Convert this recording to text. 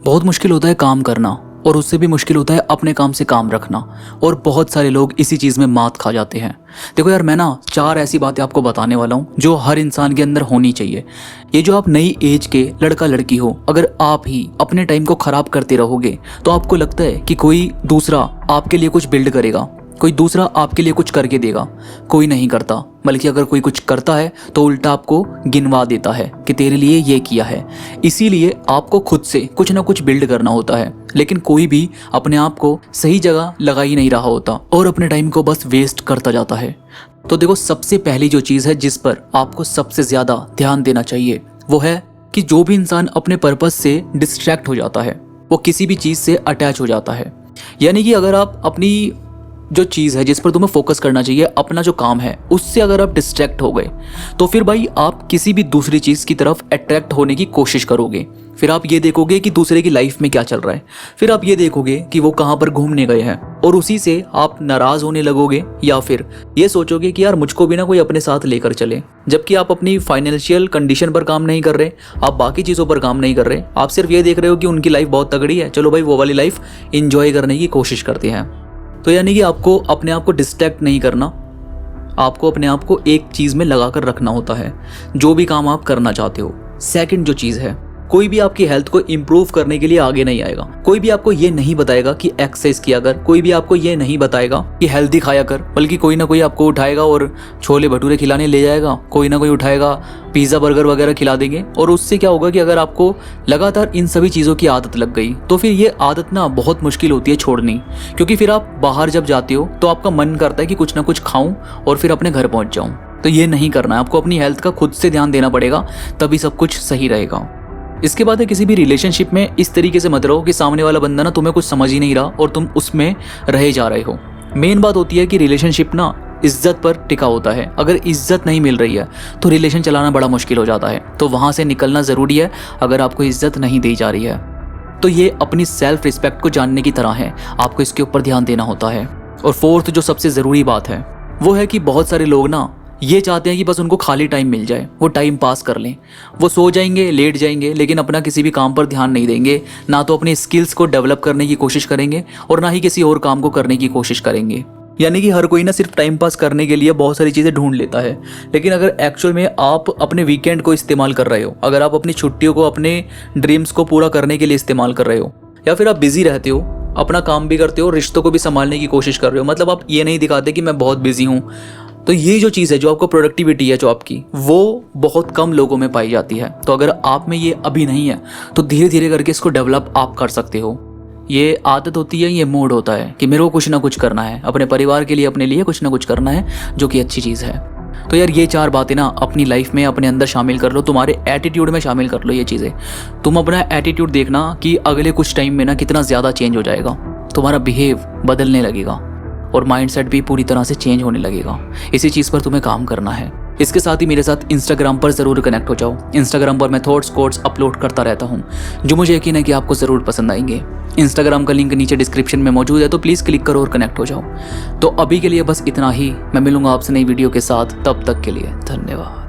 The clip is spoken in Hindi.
बहुत मुश्किल होता है काम करना, और उससे भी मुश्किल होता है अपने काम से काम रखना, और बहुत सारे लोग इसी चीज़ में मात खा जाते हैं। देखो यार, मैं ना 4 ऐसी बातें आपको बताने वाला हूँ जो हर इंसान के अंदर होनी चाहिए। ये जो आप नई एज के लड़का लड़की हो, अगर आप ही अपने टाइम को ख़राब करते रहोगे तो आपको लगता है कि कोई दूसरा आपके लिए कुछ बिल्ड करेगा, कोई दूसरा आपके लिए कुछ करके देगा। कोई नहीं करता, बल्कि अगर कोई कुछ करता है तो उल्टा आपको गिनवा देता है कि तेरे लिए ये किया है। इसीलिए आपको खुद से कुछ ना कुछ बिल्ड करना होता है, लेकिन कोई भी अपने आप को सही जगह लगा ही नहीं रहा होता और अपने टाइम को बस वेस्ट करता जाता है। तो देखो, सबसे पहली जो चीज़ है जिस पर आपको सबसे ज़्यादा ध्यान देना चाहिए वो है कि जो भी इंसान अपने पर्पस से डिस्ट्रैक्ट हो जाता है वो किसी भी चीज़ से अटैच हो जाता है। यानी कि अगर आप अपनी जो चीज़ है जिस पर तुम्हें फोकस करना चाहिए, अपना जो काम है, उससे अगर आप डिस्ट्रैक्ट हो गए तो फिर भाई आप किसी भी दूसरी चीज़ की तरफ अट्रैक्ट होने की कोशिश करोगे। फिर आप ये देखोगे कि दूसरे की लाइफ में क्या चल रहा है, फिर आप ये देखोगे कि वो कहाँ पर घूमने गए हैं, और उसी से आप नाराज़ होने लगोगे, या फिर ये सोचोगे कि यार मुझको भी ना कोई अपने साथ लेकर चले। जबकि आप अपनी फाइनेंशियल कंडीशन पर काम नहीं कर रहे, आप बाकी चीज़ों पर काम नहीं कर रहे, आप सिर्फ ये देख रहे हो कि उनकी लाइफ बहुत तगड़ी है, चलो भाई वो वाली लाइफ इंजॉय करने की कोशिश करते हैं। तो यानी कि आपको अपने आप को डिस्ट्रैक्ट नहीं करना, आपको अपने आप को एक चीज़ में लगा कर रखना होता है, जो भी काम आप करना चाहते हो। सेकंड जो चीज़ है, कोई भी आपकी हेल्थ को इम्प्रूव करने के लिए आगे नहीं आएगा। कोई भी आपको ये नहीं बताएगा कि एक्सरसाइज किया कर, कोई भी आपको ये नहीं बताएगा कि हेल्दी खाया कर, बल्कि कोई ना कोई आपको उठाएगा और छोले भटूरे खिलाने ले जाएगा, कोई ना कोई उठाएगा पिज़्ज़ा बर्गर वगैरह खिला देंगे। और उससे क्या होगा कि अगर आपको लगातार इन सभी चीज़ों की आदत लग गई तो फिर ये आदत ना बहुत मुश्किल होती है छोड़नी, क्योंकि फिर आप बाहर जब जाते हो तो आपका मन करता है कि कुछ ना कुछ खाऊं और फिर अपने घर पहुंच जाऊं। तो ये नहीं करना है, आपको अपनी हेल्थ का खुद से ध्यान देना पड़ेगा, तभी सब कुछ सही रहेगा। इसके बाद है, किसी भी रिलेशनशिप में इस तरीके से मत रहो कि सामने वाला बंदा ना तुम्हें कुछ समझ ही नहीं रहा और तुम उसमें रहे जा रहे हो। मेन बात होती है कि रिलेशनशिप ना इज्जत पर टिका होता है। अगर इज्जत नहीं मिल रही है तो रिलेशन चलाना बड़ा मुश्किल हो जाता है, तो वहाँ से निकलना ज़रूरी है अगर आपको इज्जत नहीं दी जा रही है। तो ये अपनी सेल्फ रिस्पेक्ट को जानने की तरह है, आपको इसके ऊपर ध्यान देना होता है। और फोर्थ जो सबसे ज़रूरी बात है वो है कि बहुत सारे लोग ना ये चाहते हैं कि बस उनको खाली टाइम मिल जाए, वो टाइम पास कर लें, वो सो जाएंगे, लेट जाएंगे, लेकिन अपना किसी भी काम पर ध्यान नहीं देंगे, ना तो अपने स्किल्स को डेवलप करने की कोशिश करेंगे और ना ही किसी और काम को करने की कोशिश करेंगे। यानी कि हर कोई ना सिर्फ टाइम पास करने के लिए बहुत सारी चीज़ें ढूंढ लेता है, लेकिन अगर एक्चुअल में आप अपने वीकेंड को इस्तेमाल कर रहे हो, अगर आप अपनी छुट्टियों को अपने ड्रीम्स को पूरा करने के लिए इस्तेमाल कर रहे हो, या फिर आप बिजी रहते हो, अपना काम भी करते हो, रिश्तों को भी संभालने की कोशिश कर रहे हो, मतलब आप ये नहीं दिखाते कि मैं बहुत बिजी हूँ, तो ये जो चीज़ है, जो आपको प्रोडक्टिविटी है जो आपकी, वो बहुत कम लोगों में पाई जाती है। तो अगर आप में ये अभी नहीं है तो धीरे धीरे करके इसको डेवलप आप कर सकते हो। ये आदत होती है, ये मूड होता है कि मेरे को कुछ ना कुछ करना है, अपने परिवार के लिए, अपने लिए कुछ ना कुछ करना है, जो कि अच्छी चीज़ है। तो यार ये 4 बातें ना अपनी लाइफ में अपने अंदर शामिल कर लो, तुम्हारे एटीट्यूड में शामिल कर लो ये चीज़ें। तुम अपना एटीट्यूड देखना कि अगले कुछ टाइम में ना कितना ज़्यादा चेंज हो जाएगा, तुम्हारा बिहेव बदलने लगेगा और माइंडसेट भी पूरी तरह से चेंज होने लगेगा। इसी चीज़ पर तुम्हें काम करना है। इसके साथ ही मेरे साथ इंस्टाग्राम पर ज़रूर कनेक्ट हो जाओ। इंस्टाग्राम पर मैं थॉट्स कोट्स अपलोड करता रहता हूँ, जो मुझे यकीन है कि आपको ज़रूर पसंद आएंगे। इंस्टाग्राम का लिंक नीचे डिस्क्रिप्शन में मौजूद है, तो प्लीज़ क्लिक करो और कनेक्ट हो जाओ। तो अभी के लिए बस इतना ही, मैं मिलूंगा आपसे नई वीडियो के साथ, तब तक के लिए धन्यवाद।